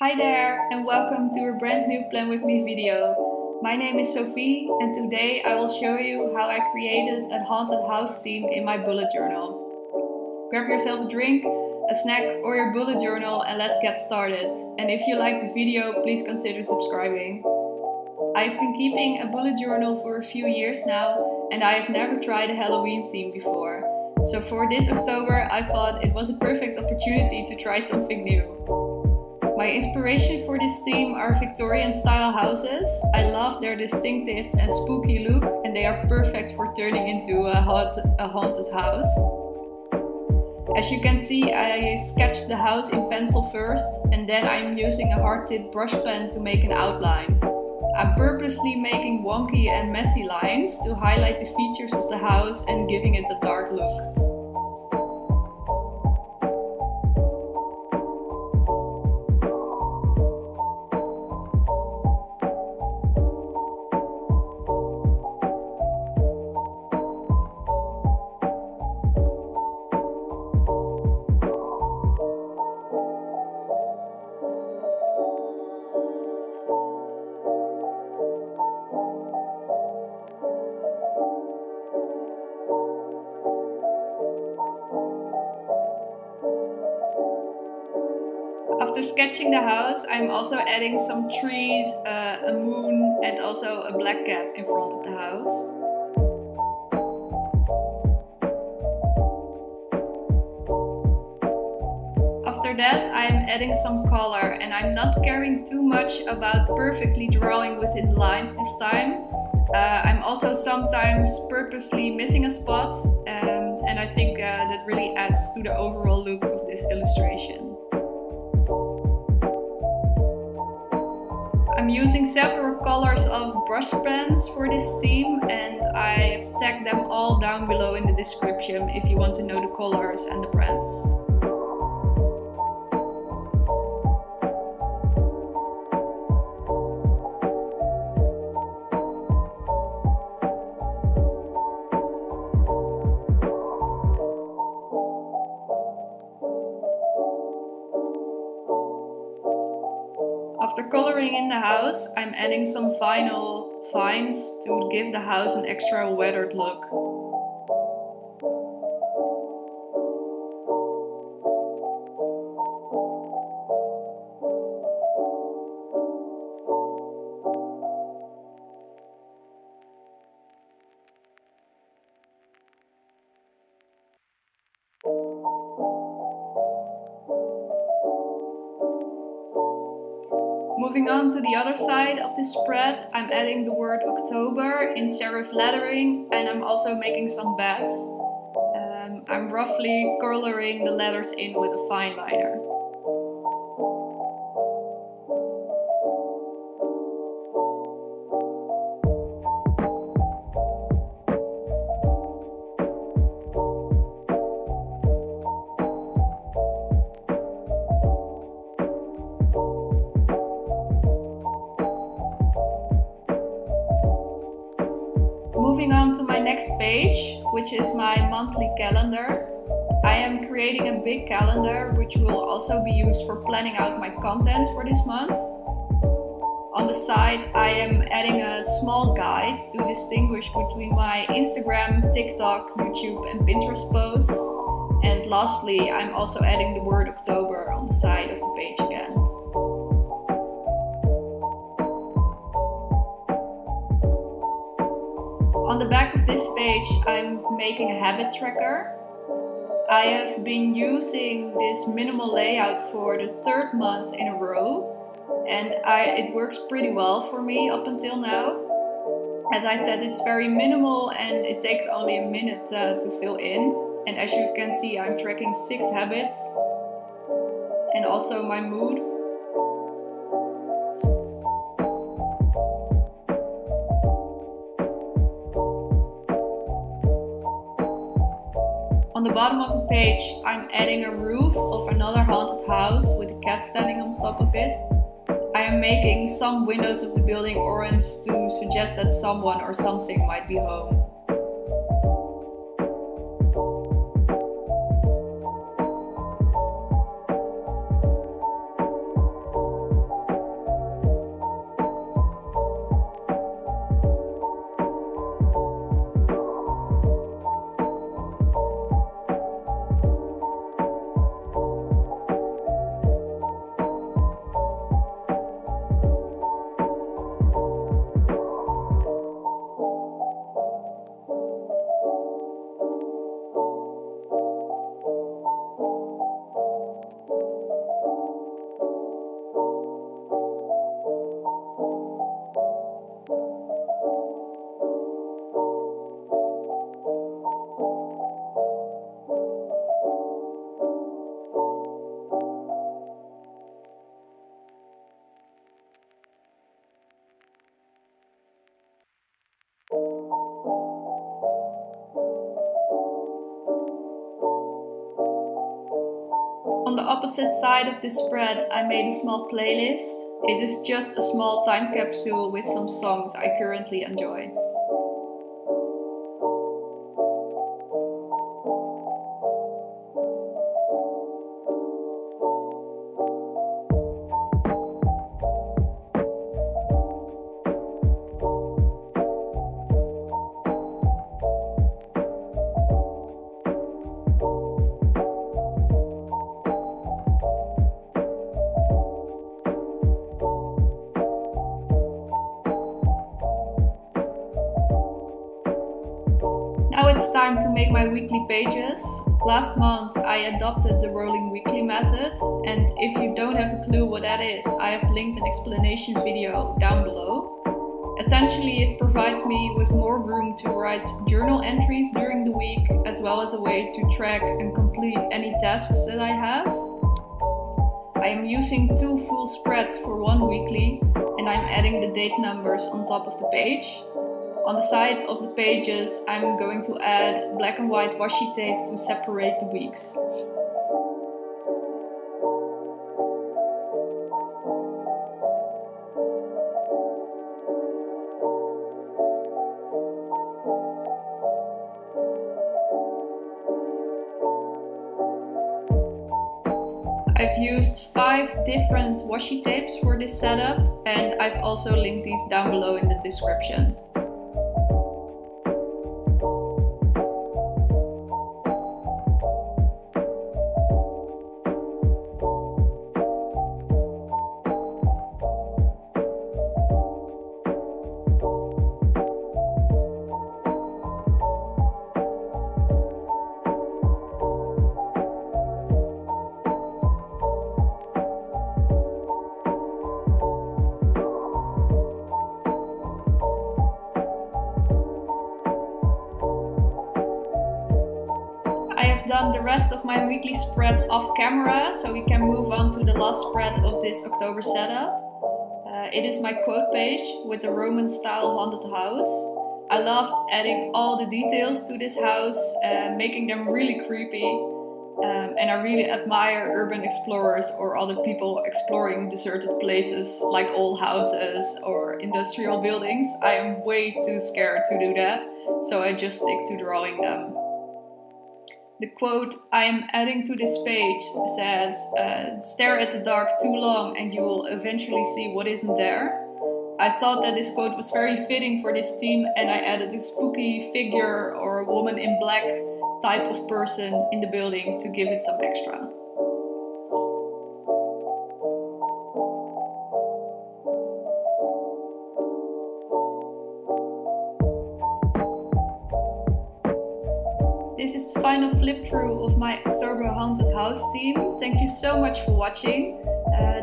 Hi there and welcome to a brand new Plan With Me video. My name is Sophie and today I will show you how I created a haunted house theme in my bullet journal. Grab yourself a drink, a snack or your bullet journal and let's get started. And if you like the video, please consider subscribing. I've been keeping a bullet journal for a few years now and I have never tried a Halloween theme before. So for this October I thought it was a perfect opportunity to try something new. My inspiration for this theme are Victorian style houses. I love their distinctive and spooky look and they are perfect for turning into a haunted house. As you can see, I sketched the house in pencil first and then I'm using a hard tip brush pen to make an outline. I'm purposely making wonky and messy lines to highlight the features of the house and giving it a dark look. After sketching the house, I'm also adding some trees, a moon and also a black cat in front of the house. After that, I'm adding some color and I'm not caring too much about perfectly drawing within the lines this time. I'm also sometimes purposely missing a spot and I think that really adds to the overall look of this illustration. I'm using several colors of brush pens for this theme and I've tagged them all down below in the description if you want to know the colors and the brands. After coloring in the house, I'm adding some vinyl vines to give the house an extra weathered look. Moving on to the other side of this spread, I'm adding the word October in serif lettering and I'm also making some bats. I'm roughly coloring the letters in with a fineliner. Moving on to my next page, which is my monthly calendar. I am creating a big calendar which will also be used for planning out my content for this month. On the side I am adding a small guide to distinguish between my Instagram, TikTok, YouTube and Pinterest posts. And lastly, I'm also adding the word October on the side of the page again. On the back of this page, I'm making a habit tracker. I have been using this minimal layout for the third month in a row and it works pretty well for me up until now. As I said, it's very minimal and it takes only a minute to fill in. And as you can see, I'm tracking 6 habits and also my mood. On the bottom of the page, I'm adding a roof of another haunted house with a cat standing on top of it. I am making some windows of the building orange to suggest that someone or something might be home. On the opposite side of this spread, I made a small playlist. It is just a small time capsule with some songs I currently enjoy. Now it's time to make my weekly pages. Last month I adopted the rolling weekly method, and if you don't have a clue what that is, I have linked an explanation video down below. Essentially it provides me with more room to write journal entries during the week, as well as a way to track and complete any tasks that I have. I am using 2 full spreads for one weekly, and I'm adding the date numbers on top of the page. On the side of the pages, I'm going to add black and white washi tape to separate the weeks. I've used 5 different washi tapes for this setup, and I've also linked these down below in the description. I have done the rest of my weekly spreads off camera, so we can move on to the last spread of this October setup. It is my quote page with the Roman style haunted house. I loved adding all the details to this house, making them really creepy. And I really admire urban explorers or other people exploring deserted places like old houses or industrial buildings. I am way too scared to do that, so I just stick to drawing them. The quote I am adding to this page says, "Stare at the dark too long and you will eventually see what isn't there." I thought that this quote was very fitting for this theme, and I added a spooky figure or a woman in black type of person in the building to give it some extra. This is the final flip through of my October haunted house theme. Thank you so much for watching.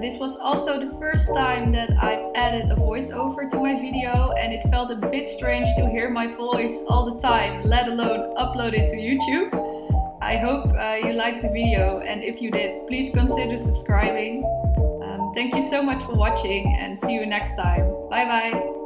This was also the first time that I've added a voiceover to my video, and it felt a bit strange to hear my voice all the time, let alone upload it to YouTube. I hope you liked the video, and if you did, please consider subscribing. Thank you so much for watching, and see you next time. Bye bye!